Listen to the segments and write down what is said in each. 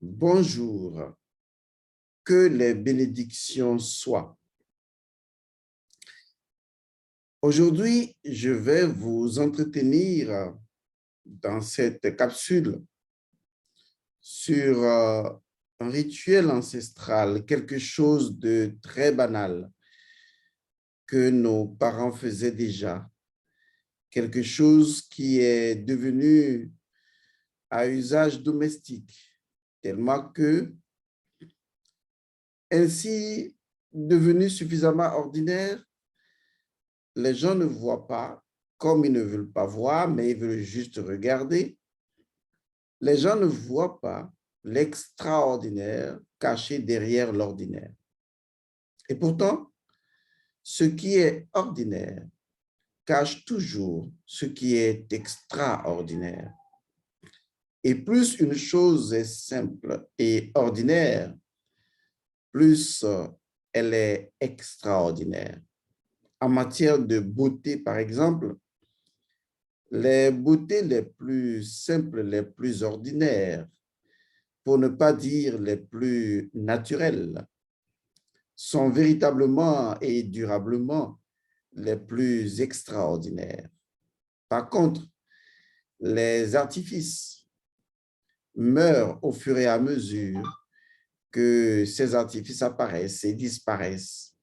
Bonjour, que les bénédictions soient. Aujourd'hui, je vais vous entretenir dans cette capsule sur un rituel ancestral, quelque chose de très banal que nos parents faisaient déjà, quelque chose qui est devenu à usage domestique, tellement que ainsi devenu suffisamment ordinaire, les gens ne voient pas, comme ils ne veulent pas voir, mais ils veulent juste regarder. Les gens ne voient pas l'extraordinaire caché derrière l'ordinaire. Et pourtant, ce qui est ordinaire cache toujours ce qui est extraordinaire. Et plus une chose est simple et ordinaire, plus elle est extraordinaire. En matière de beauté, par exemple, les beautés les plus simples, les plus ordinaires, pour ne pas dire les plus naturelles, sont véritablement et durablement les plus extraordinaires. Par contre, les artifices meurent au fur et à mesure que ces artifices apparaissent et disparaissent.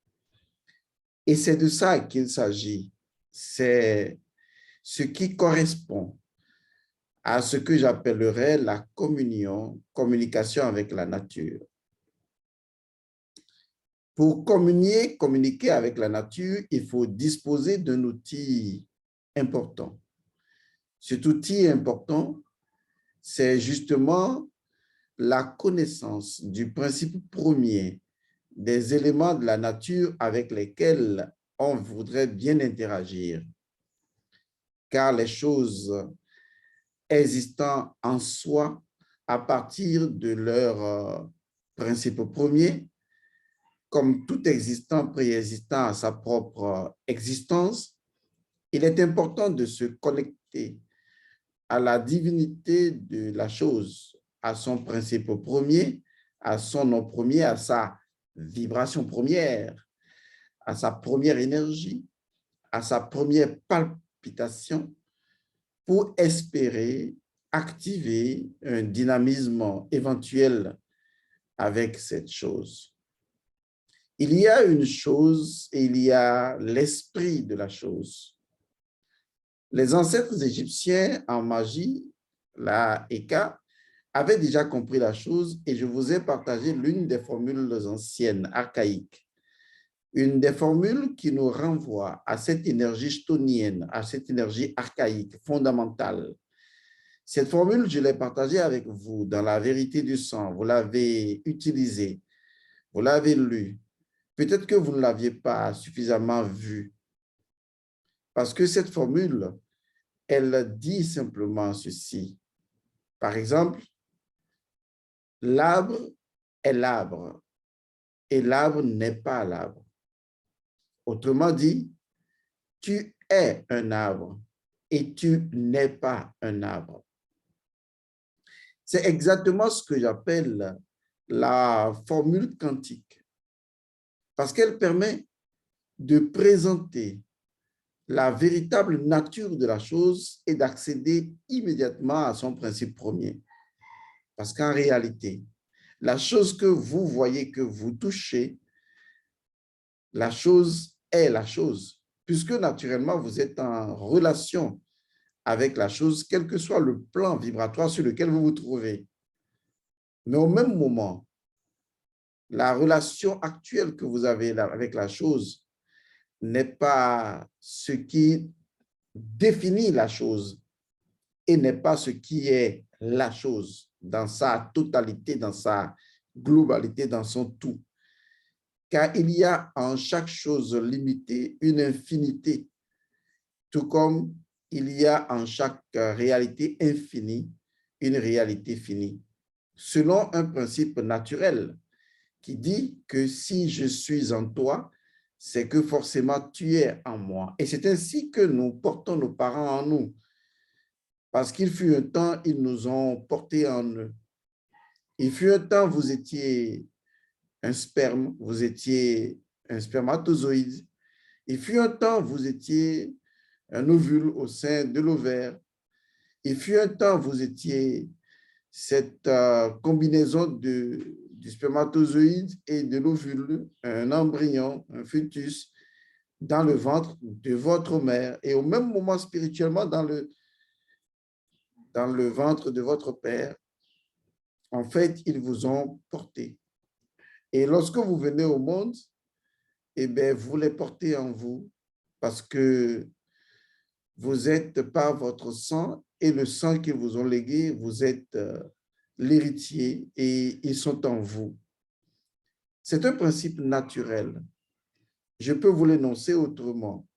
Et c'est de ça qu'il s'agit. C'est ce qui correspond à ce que j'appellerais la communication avec la nature. Pour communiquer avec la nature, il faut disposer d'un outil important. Cet outil important, c'est justement la connaissance du principe premier des éléments de la nature avec lesquels on voudrait bien interagir. Car les choses existant en soi à partir de leur principe premier, comme tout existant préexistant à sa propre existence, il est important de se connecter à la divinité de la chose, à son principe premier, à son nom premier, à sa vibration première, à sa première énergie, à sa première palpitation, pour espérer activer un dynamisme éventuel avec cette chose. Il y a une chose et il y a l'esprit de la chose. Les ancêtres égyptiens en magie, la Eka, avaient déjà compris la chose et je vous ai partagé l'une des formules anciennes, archaïques. Une des formules qui nous renvoie à cette énergie stonienne, à cette énergie archaïque, fondamentale. Cette formule, je l'ai partagée avec vous dans la vérité du sang. Vous l'avez utilisée, vous l'avez lue. Peut-être que vous ne l'aviez pas suffisamment vue. Parce que cette formule, elle dit simplement ceci. Par exemple, l'arbre est l'arbre et l'arbre n'est pas l'arbre. Autrement dit, tu es un arbre et tu n'es pas un arbre. C'est exactement ce que j'appelle la formule quantique, parce qu'elle permet de présenter la véritable nature de la chose et d'accéder immédiatement à son principe premier. Parce qu'en réalité, la chose que vous voyez, que vous touchez, la chose est la chose, puisque naturellement, vous êtes en relation avec la chose, quel que soit le plan vibratoire sur lequel vous vous trouvez. Mais au même moment, la relation actuelle que vous avez avec la chose n'est pas ce qui définit la chose et n'est pas ce qui est la chose dans sa totalité, dans sa globalité, dans son tout. Car il y a en chaque chose limitée une infinité, tout comme il y a en chaque réalité infinie une réalité finie, selon un principe naturel qui dit que si je suis en toi, c'est que forcément tu es en moi. Et c'est ainsi que nous portons nos parents en nous. Parce qu'il fut un temps, ils nous ont portés en eux. Il fut un temps, vous étiez un sperme, vous étiez un spermatozoïde. Il fut un temps, vous étiez un ovule au sein de l'ovaire. Il fut un temps, vous étiez cette combinaison du spermatozoïde et de l'ovule, un embryon, un fœtus, dans le ventre de votre mère. Et au même moment, spirituellement, dans le ventre de votre père, en fait, ils vous ont porté. Et lorsque vous venez au monde, eh bien, vous les portez en vous parce que vous êtes par votre sang et le sang qu'ils vous ont légué, vous êtes l'héritier et ils sont en vous. C'est un principe naturel. Je peux vous l'énoncer autrement.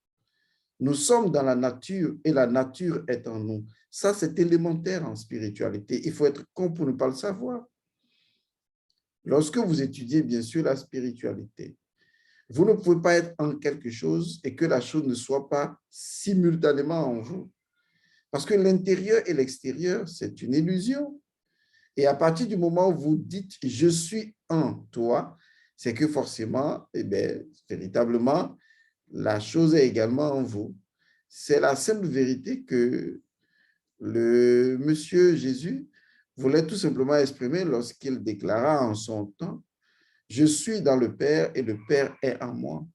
Nous sommes dans la nature et la nature est en nous. Ça, c'est élémentaire en spiritualité. Il faut être con pour ne pas le savoir. Lorsque vous étudiez, bien sûr, la spiritualité, vous ne pouvez pas être en quelque chose et que la chose ne soit pas simultanément en vous. Parce que l'intérieur et l'extérieur, c'est une illusion. Et à partir du moment où vous dites « je suis en toi », c'est que forcément, eh bien, véritablement, la chose est également en vous. C'est la simple vérité que le monsieur Jésus voulait tout simplement exprimer lorsqu'il déclara en son temps « Je suis dans le Père et le Père est en moi ».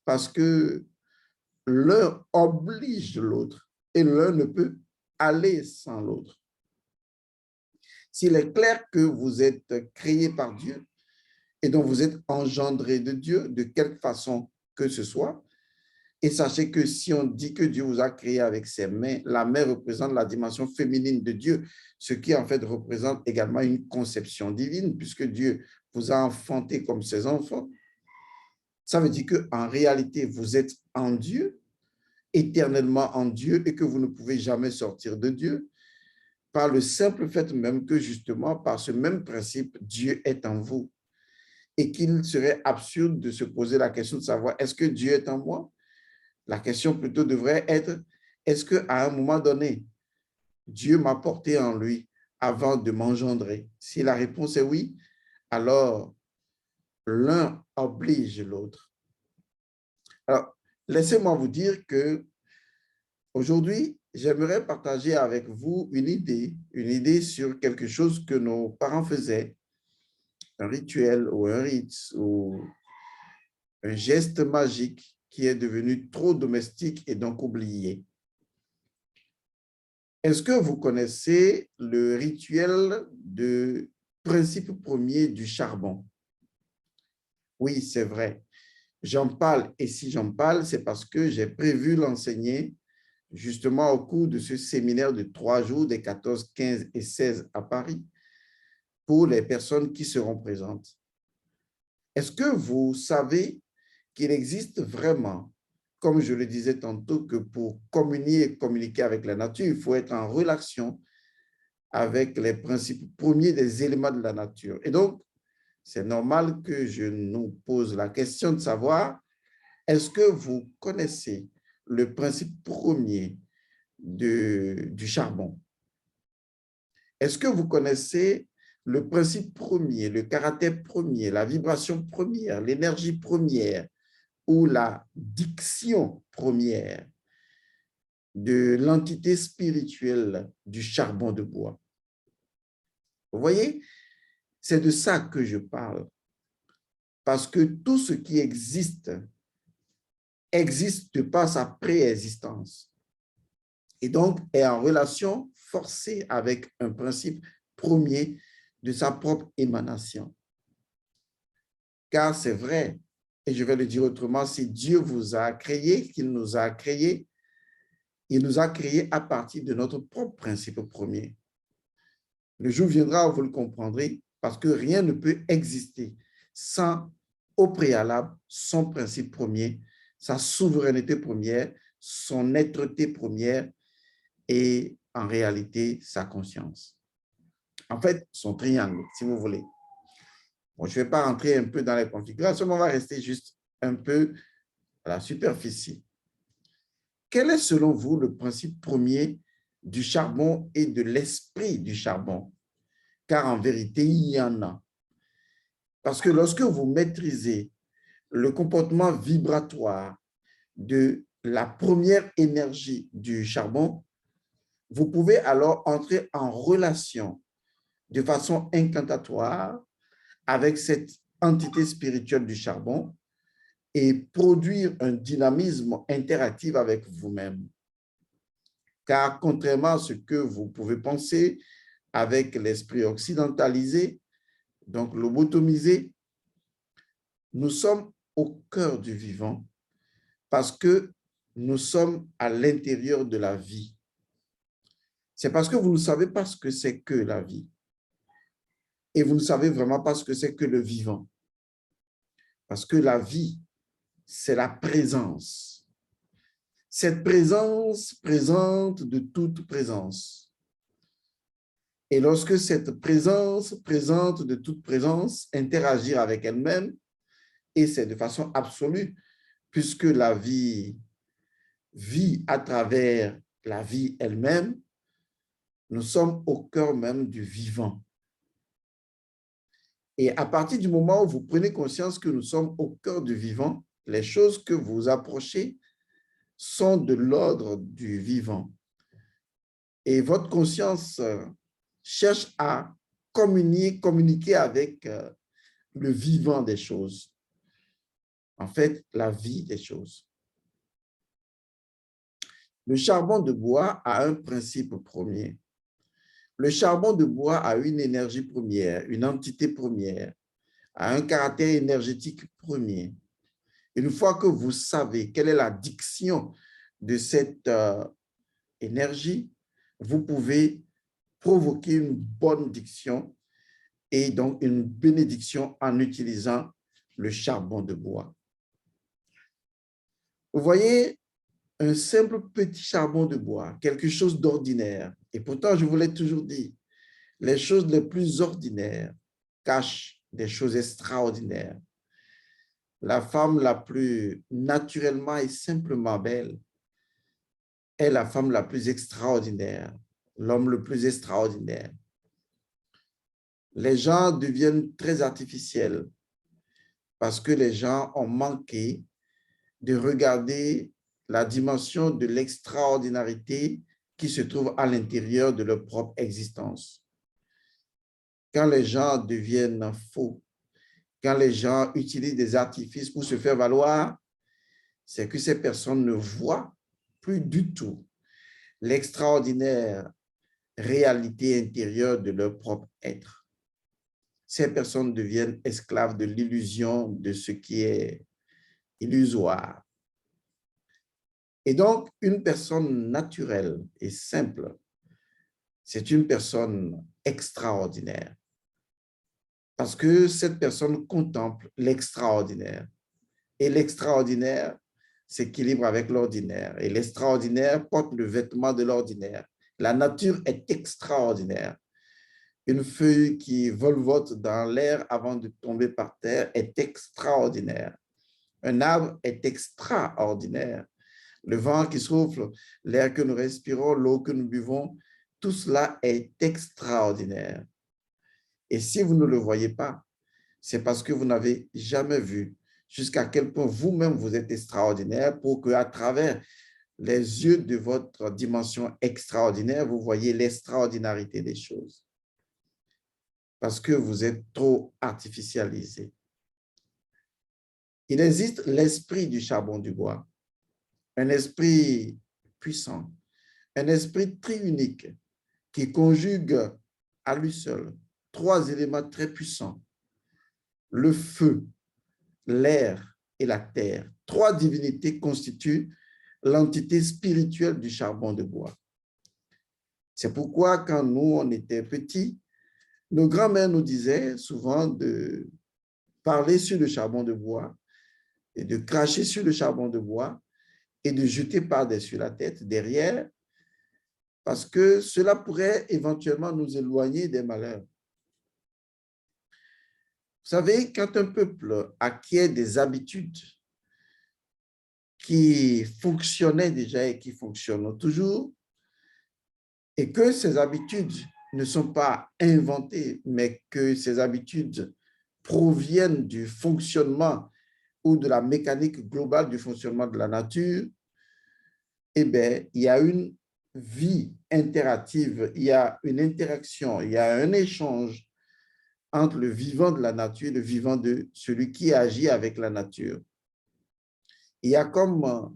Parce que l'un oblige l'autre et l'un ne peut aller sans l'autre. S'il est clair que vous êtes créé par Dieu et dont vous êtes engendré de Dieu, de quelque façon que ce soit, et sachez que si on dit que Dieu vous a créé avec ses mains, la main représente la dimension féminine de Dieu, ce qui en fait représente également une conception divine, puisque Dieu vous a enfanté comme ses enfants. Ça veut dire qu'en réalité, vous êtes en Dieu, éternellement en Dieu, et que vous ne pouvez jamais sortir de Dieu, par le simple fait même que justement, par ce même principe, Dieu est en vous. Et qu'il serait absurde de se poser la question de savoir, est-ce que Dieu est en moi? La question plutôt devrait être, est-ce qu'à un moment donné, Dieu m'a porté en lui avant de m'engendrer? Si la réponse est oui, alors l'un oblige l'autre. Alors, laissez-moi vous dire que aujourd'hui, j'aimerais partager avec vous une idée sur quelque chose que nos parents faisaient, un rituel ou un rite ou un geste magique qui est devenu trop domestique et donc oublié. Est-ce que vous connaissez le rituel de principe premier du charbon? Oui, c'est vrai. J'en parle et si j'en parle, c'est parce que j'ai prévu l'enseigner justement au cours de ce séminaire de 3 jours des 14, 15 et 16 à Paris pour les personnes qui seront présentes. Est-ce que vous savez qu'il existe vraiment, comme je le disais tantôt, que pour communier et communiquer avec la nature, il faut être en relation avec les principes premiers des éléments de la nature. Et donc, c'est normal que je nous pose la question de savoir, est-ce que vous connaissez le principe premier du charbon? Est-ce que vous connaissez le principe premier, le caractère premier, la vibration première, l'énergie première ou la diction première de l'entité spirituelle du charbon de bois? Vous voyez, c'est de ça que je parle. Parce que tout ce qui existe, existe par sa préexistence. Et donc est en relation forcée avec un principe premier de sa propre émanation. Car c'est vrai, et je vais le dire autrement, si Dieu vous a créé, qu'il nous a créé, il nous a créé à partir de notre propre principe premier. Le jour viendra où vous le comprendrez, parce que rien ne peut exister sans, au préalable, son principe premier, sa souveraineté première, son êtreté première et en réalité, sa conscience. En fait, son triangle, si vous voulez. Bon, je ne vais pas rentrer un peu dans les configurations, mais on va rester juste un peu à la superficie. Quel est selon vous le principe premier du charbon et de l'esprit du charbon? car en vérité, il y en a. Parce que lorsque vous maîtrisez le comportement vibratoire de la première énergie du charbon, vous pouvez alors entrer en relation de façon incantatoire avec cette entité spirituelle du charbon et produire un dynamisme interactif avec vous-même. Car contrairement à ce que vous pouvez penser avec l'esprit occidentalisé, donc lobotomisé, nous sommes au cœur du vivant parce que nous sommes à l'intérieur de la vie. C'est parce que vous ne savez pas ce que c'est que la vie. Et vous ne savez vraiment pas ce que c'est que le vivant. Parce que la vie, c'est la présence. Cette présence présente de toute présence. Et lorsque cette présence présente de toute présence interagit avec elle-même, et c'est de façon absolue, puisque la vie vit à travers la vie elle-même, nous sommes au cœur même du vivant. Et à partir du moment où vous prenez conscience que nous sommes au cœur du vivant, les choses que vous approchez sont de l'ordre du vivant. Et votre conscience cherche à communiquer avec le vivant des choses. En fait, la vie des choses. Le charbon de bois a un principe premier. Le charbon de bois a une énergie première, une entité première, a un caractère énergétique premier. Une fois que vous savez quelle est la diction de cette énergie, vous pouvez provoquer une bonne diction et donc une bénédiction en utilisant le charbon de bois. Vous voyez, un simple petit charbon de bois, quelque chose d'ordinaire. Et pourtant, je vous l'ai toujours dit, les choses les plus ordinaires cachent des choses extraordinaires. La femme la plus naturellement et simplement belle est la femme la plus extraordinaire, l'homme le plus extraordinaire. Les gens deviennent très artificiels parce que les gens ont manqué de regarder la dimension de l'extraordinarité qui se trouve à l'intérieur de leur propre existence. Quand les gens deviennent faux, quand les gens utilisent des artifices pour se faire valoir, c'est que ces personnes ne voient plus du tout l'extraordinaire réalité intérieure de leur propre être. Ces personnes deviennent esclaves de l'illusion de ce qui est illusoire. Et donc, une personne naturelle et simple, c'est une personne extraordinaire. Parce que cette personne contemple l'extraordinaire. Et l'extraordinaire s'équilibre avec l'ordinaire. Et l'extraordinaire porte le vêtement de l'ordinaire. La nature est extraordinaire. Une feuille qui volevote dans l'air avant de tomber par terre est extraordinaire. Un arbre est extraordinaire. Le vent qui souffle, l'air que nous respirons, l'eau que nous buvons, tout cela est extraordinaire. Et si vous ne le voyez pas, c'est parce que vous n'avez jamais vu jusqu'à quel point vous-même vous êtes extraordinaire pour qu'à travers les yeux de votre dimension extraordinaire, vous voyez l'extraordinarité des choses. Parce que vous êtes trop artificialisé. Il existe l'esprit du charbon du bois, un esprit puissant, un esprit triunique qui conjugue à lui seul trois éléments très puissants, le feu, l'air et la terre. Trois divinités constituent l'entité spirituelle du charbon de bois. C'est pourquoi quand nous, on était petits, nos grands-mères nous disaient souvent de parler sur le charbon de bois et de cracher sur le charbon de bois et de jeter par-dessus la tête, derrière, parce que cela pourrait éventuellement nous éloigner des malheurs. Vous savez, quand un peuple acquiert des habitudes qui fonctionnaient déjà et qui fonctionnent toujours, et que ces habitudes ne sont pas inventées, mais que ces habitudes proviennent du fonctionnement ou de la mécanique globale du fonctionnement de la nature, eh bien, il y a une vie interactive, il y a une interaction, il y a un échange entre le vivant de la nature et le vivant de celui qui agit avec la nature. Il y a comme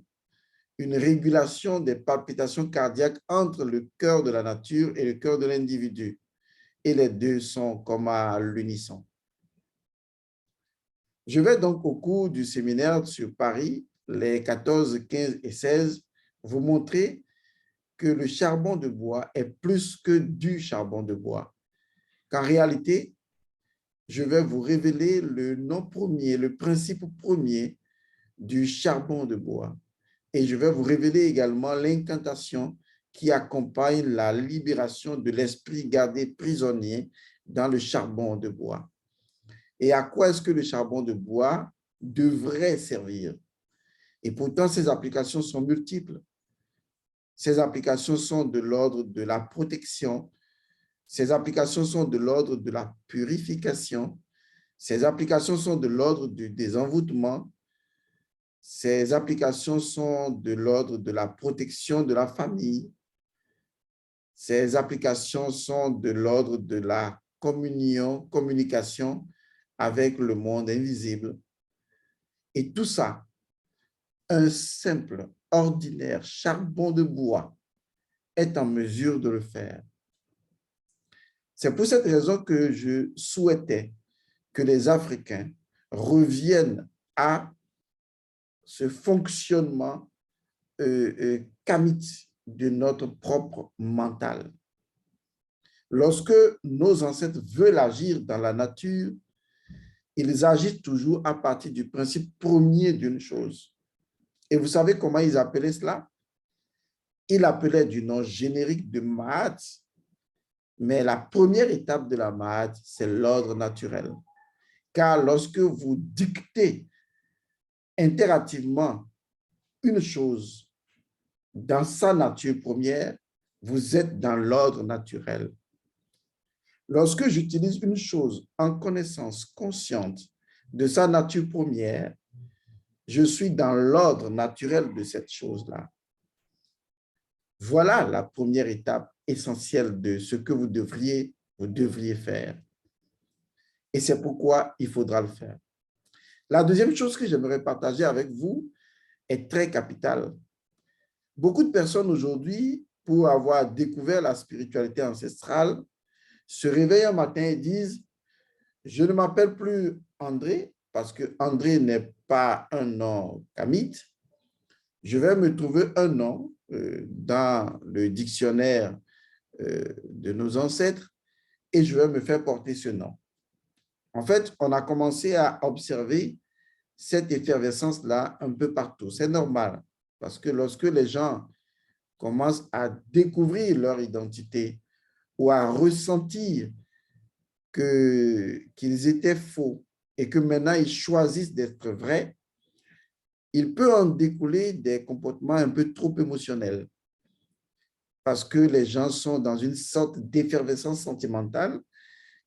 une régulation des palpitations cardiaques entre le cœur de la nature et le cœur de l'individu. Et les deux sont comme à l'unisson. Je vais donc au cours du séminaire sur Paris, les 14, 15 et 16, vous montrer que le charbon de bois est plus que du charbon de bois. Qu'en réalité, je vais vous révéler le nom premier, le principe premier du charbon de bois. Et je vais vous révéler également l'incantation qui accompagne la libération de l'esprit gardé prisonnier dans le charbon de bois. Et à quoi est-ce que le charbon de bois devrait servir? Et pourtant, ces applications sont multiples. Ces applications sont de l'ordre de la protection. Ces applications sont de l'ordre de la purification. Ces applications sont de l'ordre du désenvoûtement. Ces applications sont de l'ordre de la protection de la famille. Ces applications sont de l'ordre de la communication avec le monde invisible. Et tout ça, un simple, ordinaire charbon de bois est en mesure de le faire. C'est pour cette raison que je souhaitais que les Africains reviennent à ce fonctionnement kamite de notre propre mental. Lorsque nos ancêtres veulent agir dans la nature, ils agissent toujours à partir du principe premier d'une chose. Et vous savez comment ils appelaient cela? Ils appelaient du nom générique de Mahat, mais la première étape de la Mahat, c'est l'ordre naturel. Car lorsque vous dictez impérativement une chose dans sa nature première, vous êtes dans l'ordre naturel. Lorsque j'utilise une chose en connaissance consciente de sa nature première, je suis dans l'ordre naturel de cette chose-là. Voilà la première étape essentielle de ce que vous devriez faire. Et c'est pourquoi il faudra le faire. La deuxième chose que j'aimerais partager avec vous est très capitale. Beaucoup de personnes aujourd'hui, pour avoir découvert la spiritualité ancestrale, se réveillent un matin et disent « Je ne m'appelle plus André, parce que André n'est pas un nom kamite. Je vais me trouver un nom dans le dictionnaire de nos ancêtres et je vais me faire porter ce nom. » En fait, on a commencé à observer cette effervescence-là un peu partout. C'est normal, parce que lorsque les gens commencent à découvrir leur identité ou à ressentir qu'ils étaient faux et que maintenant ils choisissent d'être vrais, il peut en découler des comportements un peu trop émotionnels parce que les gens sont dans une sorte d'effervescence sentimentale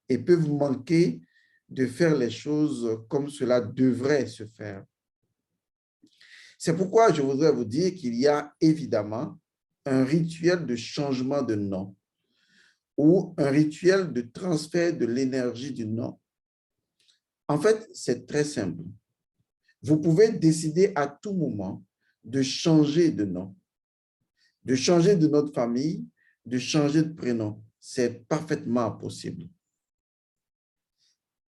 et peuvent manquer de faire les choses comme cela devrait se faire. C'est pourquoi je voudrais vous dire qu'il y a évidemment un rituel de changement de nom ou un rituel de transfert de l'énergie du nom. En fait, c'est très simple. Vous pouvez décider à tout moment de changer de nom, de changer de nom de famille, de changer de prénom. C'est parfaitement possible.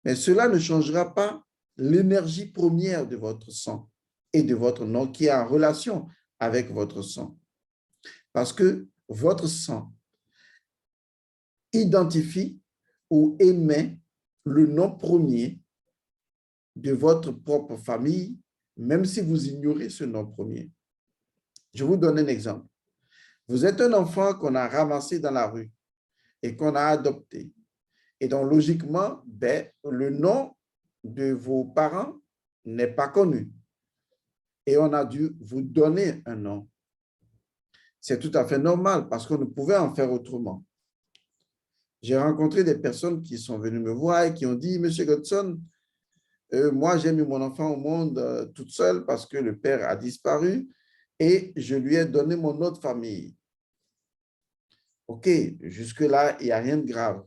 Mais cela ne changera pas l'énergie première de votre sang et de votre nom qui est en relation avec votre sang. Parce que votre sang identifie ou émet le nom premier de votre propre famille, même si vous ignorez ce nom premier. Je vous donne un exemple. Vous êtes un enfant qu'on a ramassé dans la rue et qu'on a adopté. Et donc, logiquement, le nom de vos parents n'est pas connu. Et on a dû vous donner un nom. C'est tout à fait normal parce qu'on ne pouvait en faire autrement. J'ai rencontré des personnes qui sont venues me voir et qui ont dit, Monsieur Godson, moi, j'ai mis mon enfant au monde toute seule parce que le père a disparu et je lui ai donné mon nom de famille. OK, jusque-là, il n'y a rien de grave.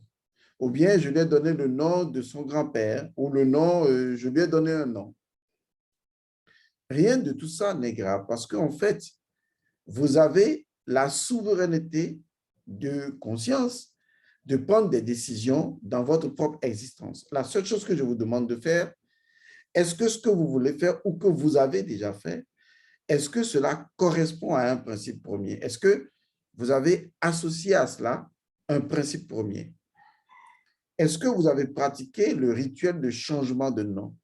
Ou bien, je lui ai donné le nom de son grand-père ou le nom, je lui ai donné un nom. Rien de tout ça n'est grave parce qu'en fait, vous avez la souveraineté de conscience de prendre des décisions dans votre propre existence. La seule chose que je vous demande de faire, est-ce que ce que vous voulez faire ou que vous avez déjà fait, est-ce que cela correspond à un principe premier? Est-ce que vous avez associé à cela un principe premier? Est-ce que vous avez pratiqué le rituel de changement de nom?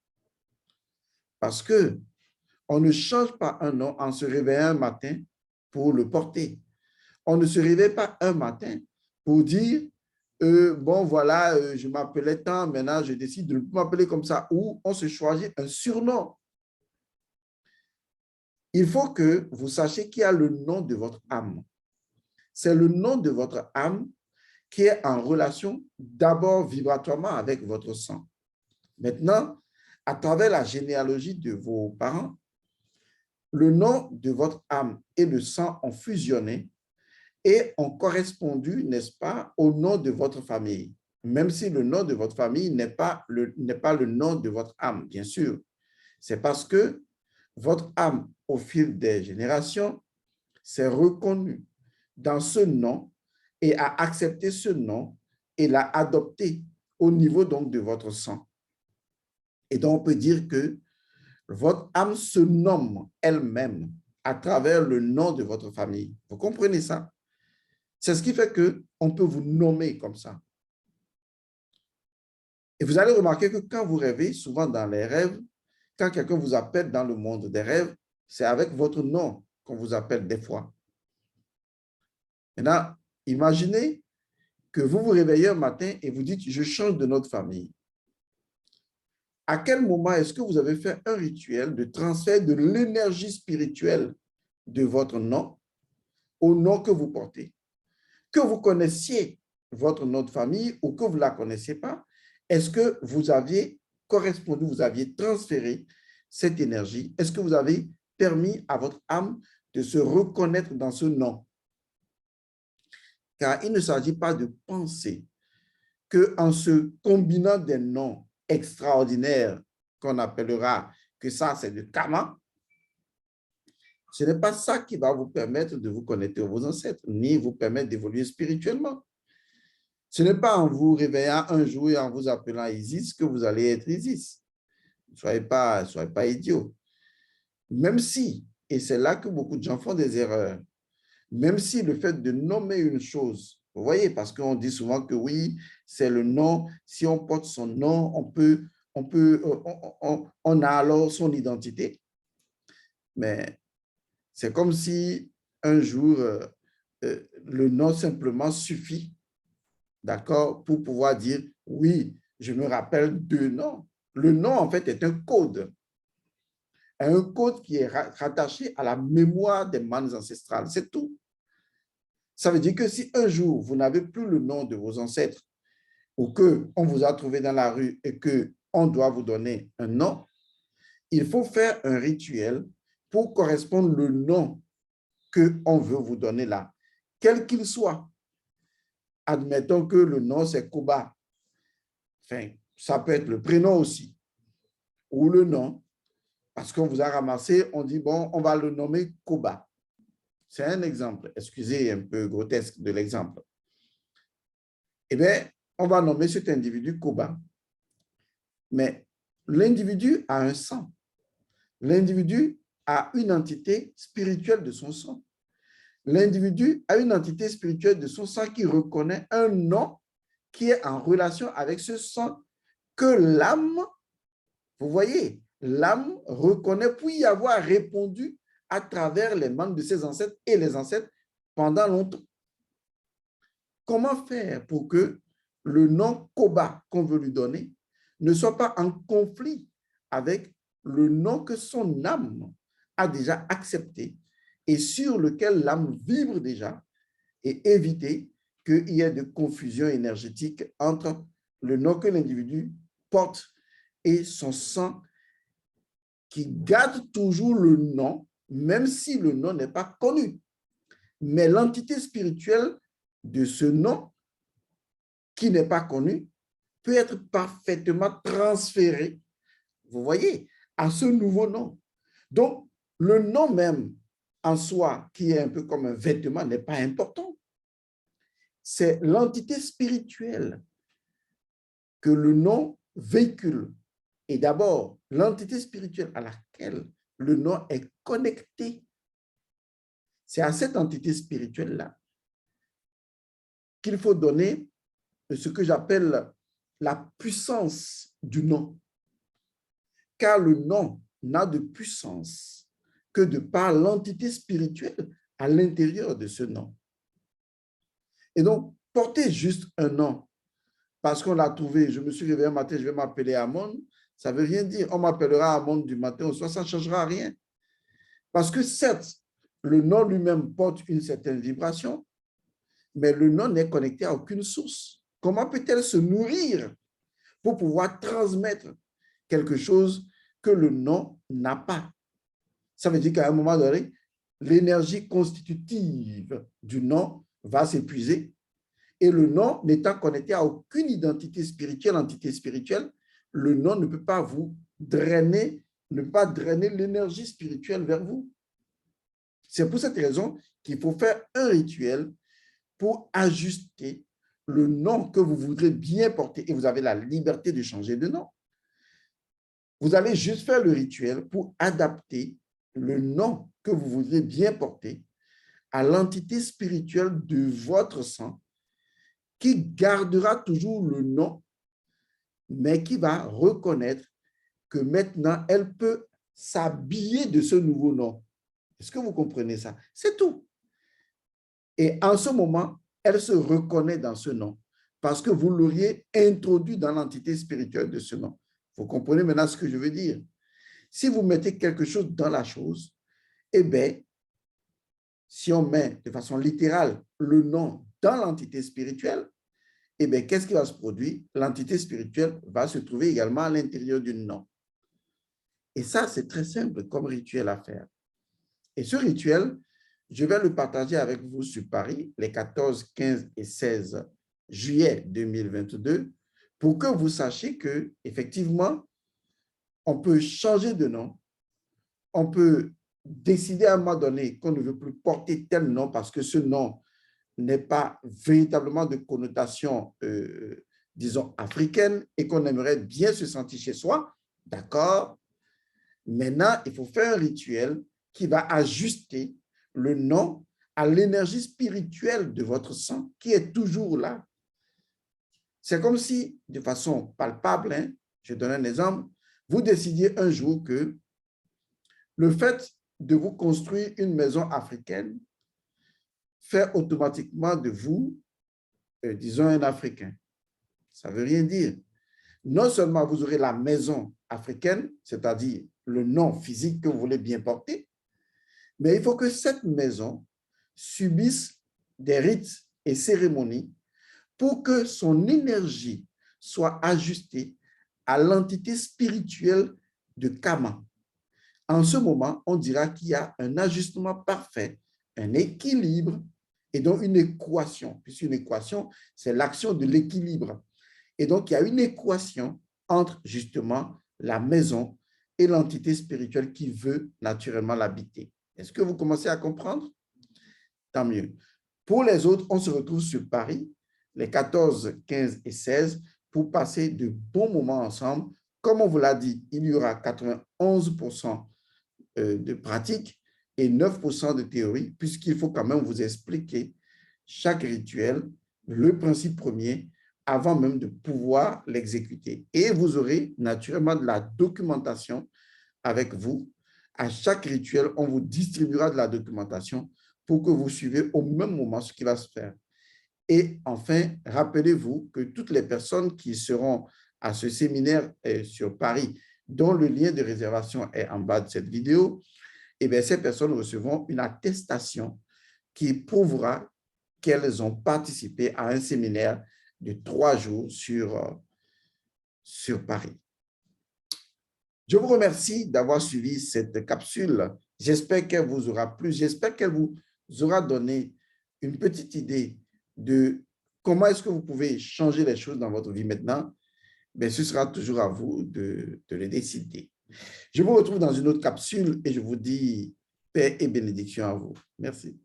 Parce que on ne change pas un nom en se réveillant un matin pour le porter. On ne se réveille pas un matin pour dire bon, voilà, je m'appelais tant, maintenant je décide de ne plus m'appeler comme ça, ou on se choisit un surnom. Il faut que vous sachiez qu'il y a le nom de votre âme. C'est le nom de votre âme qui est en relation d'abord vibratoirement avec votre sang. Maintenant, à travers la généalogie de vos parents, le nom de votre âme et le sang ont fusionné et ont correspondu, n'est-ce pas, au nom de votre famille, même si le nom de votre famille n'est pas le nom de votre âme, bien sûr. C'est parce que votre âme, au fil des générations, s'est reconnue dans ce nom et a accepté ce nom et l'a adopté au niveau donc de votre sang. Et donc, on peut dire que votre âme se nomme elle-même à travers le nom de votre famille. Vous comprenez ça? C'est ce qui fait qu'on peut vous nommer comme ça. Et vous allez remarquer que quand vous rêvez, souvent dans les rêves, quand quelqu'un vous appelle dans le monde des rêves, c'est avec votre nom qu'on vous appelle des fois. Maintenant, imaginez que vous vous réveillez un matin et vous dites, je change de notre famille. À quel moment est-ce que vous avez fait un rituel de transfert de l'énergie spirituelle de votre nom au nom que vous portez? Que vous connaissiez votre nom de famille ou que vous ne la connaissiez pas, est-ce que vous aviez correspondu, vous aviez transféré cette énergie? Est-ce que vous avez permis à votre âme de se reconnaître dans ce nom? Car il ne s'agit pas de penser qu'en se combinant des noms extraordinaires qu'on appellera que ça, c'est du karma, ce n'est pas ça qui va vous permettre de vous connecter à vos ancêtres, ni vous permettre d'évoluer spirituellement. Ce n'est pas en vous réveillant un jour et en vous appelant Isis que vous allez être Isis. Ne soyez pas idiots. Même si, et c'est là que beaucoup de gens font des erreurs, même si le fait de nommer une chose, vous voyez, parce qu'on dit souvent que oui, c'est le nom, si on porte son nom, on a alors son identité. Mais c'est comme si un jour, le nom simplement suffit, d'accord, pour pouvoir dire, oui, je me rappelle de nom. Le nom, en fait, est un code qui est rattaché à la mémoire des mannes ancestrales, c'est tout. Ça veut dire que si un jour, vous n'avez plus le nom de vos ancêtres ou qu'on vous a trouvé dans la rue et qu'on doit vous donner un nom, il faut faire un rituel pour correspondre le nom qu'on veut vous donner là, quel qu'il soit. Admettons que le nom, c'est Koba. Enfin, ça peut être le prénom aussi, ou le nom, parce qu'on vous a ramassé, on dit, bon, on va le nommer Koba. C'est un exemple, excusez un peu grotesque de l'exemple. Eh bien, on va nommer cet individu Koba. Mais l'individu a un sang. L'individu a une entité spirituelle de son sang. L'individu a une entité spirituelle de son sang qui reconnaît un nom qui est en relation avec ce sang que l'âme, vous voyez, l'âme reconnaît pour y avoir répondu à travers les membres de ses ancêtres et les ancêtres pendant longtemps. Comment faire pour que le nom Koba qu'on veut lui donner ne soit pas en conflit avec le nom que son âme a déjà accepté et sur lequel l'âme vibre déjà, et éviter qu'il y ait de confusion énergétique entre le nom que l'individu porte et son sang qui garde toujours le nom, même si le nom n'est pas connu. Mais l'entité spirituelle de ce nom qui n'est pas connu peut être parfaitement transférée, vous voyez, à ce nouveau nom. Donc, le nom même en soi, qui est un peu comme un vêtement, n'est pas important. C'est l'entité spirituelle que le nom véhicule. Et d'abord, l'entité spirituelle à laquelle le nom est connecté. C'est à cette entité spirituelle-là qu'il faut donner ce que j'appelle la puissance du nom. Car le nom n'a de puissance que de par l'entité spirituelle à l'intérieur de ce nom. Et donc, porter juste un nom, parce qu'on l'a trouvé, je me suis réveillé un matin, je vais m'appeler Amon, ça ne veut rien dire. On m'appellera Amon du matin au soir, ça ne changera rien. Parce que certes, le nom lui-même porte une certaine vibration, mais le nom n'est connecté à aucune source. Comment peut-elle se nourrir pour pouvoir transmettre quelque chose que le nom n'a pas? Ça veut dire qu'à un moment donné, l'énergie constitutive du nom va s'épuiser et le nom n'étant connecté à aucune identité spirituelle, entité spirituelle, le nom ne peut pas vous drainer, ne peut pas drainer l'énergie spirituelle vers vous. C'est pour cette raison qu'il faut faire un rituel pour ajuster le nom que vous voudrez bien porter et vous avez la liberté de changer de nom. Vous allez juste faire le rituel pour adapter le nom que vous voudrez bien porter à l'entité spirituelle de votre sang qui gardera toujours le nom, mais qui va reconnaître que maintenant, elle peut s'habiller de ce nouveau nom. Est-ce que vous comprenez ça? C'est tout. Et en ce moment, elle se reconnaît dans ce nom parce que vous l'auriez introduit dans l'entité spirituelle de ce nom. Vous comprenez maintenant ce que je veux dire? Si vous mettez quelque chose dans la chose, eh bien, si on met de façon littérale le nom dans l'entité spirituelle, eh bien, qu'est-ce qui va se produire? L'entité spirituelle va se trouver également à l'intérieur du nom. Et ça, c'est très simple comme rituel à faire. Et ce rituel, je vais le partager avec vous sur Paris les 14, 15 et 16 juillet 2022 pour que vous sachiez que, effectivement, on peut changer de nom, on peut décider à un moment donné qu'on ne veut plus porter tel nom parce que ce nom n'est pas véritablement de connotation, disons, africaine et qu'on aimerait bien se sentir chez soi. D'accord? Maintenant, il faut faire un rituel qui va ajuster le nom à l'énergie spirituelle de votre sang qui est toujours là. C'est comme si, de façon palpable, hein, je donne un exemple, vous décidiez un jour que le fait de vous construire une maison africaine fait automatiquement de vous, disons, un Africain. Ça ne veut rien dire. Non seulement vous aurez la maison africaine, c'est-à-dire le nom physique que vous voulez bien porter, mais il faut que cette maison subisse des rites et cérémonies pour que son énergie soit ajustée à l'entité spirituelle de Kama. En ce moment, on dira qu'il y a un ajustement parfait, un équilibre et donc une équation, puisqu'une équation, c'est l'action de l'équilibre. Et donc, il y a une équation entre justement la maison et l'entité spirituelle qui veut naturellement l'habiter. Est-ce que vous commencez à comprendre? Tant mieux. Pour les autres, on se retrouve sur Paris les 14, 15 et 16 pour passer de bons moments ensemble. Comme on vous l'a dit, il y aura 91% de pratique et 9% de théorie, puisqu'il faut quand même vous expliquer chaque rituel, le principe premier, avant même de pouvoir l'exécuter. Et vous aurez naturellement de la documentation avec vous. À chaque rituel, on vous distribuera de la documentation pour que vous suivez au même moment ce qui va se faire. Et enfin, rappelez-vous que toutes les personnes qui seront à ce séminaire sur Paris, dont le lien de réservation est en bas de cette vidéo, eh bien, ces personnes recevront une attestation qui prouvera qu'elles ont participé à un séminaire de 3 jours sur Paris. Je vous remercie d'avoir suivi cette capsule. J'espère qu'elle vous aura plu. J'espère qu'elle vous aura donné une petite idée de comment est-ce que vous pouvez changer les choses dans votre vie maintenant. Mais ce sera toujours à vous de le décider. Je vous retrouve dans une autre capsule et je vous dis paix et bénédiction à vous. Merci.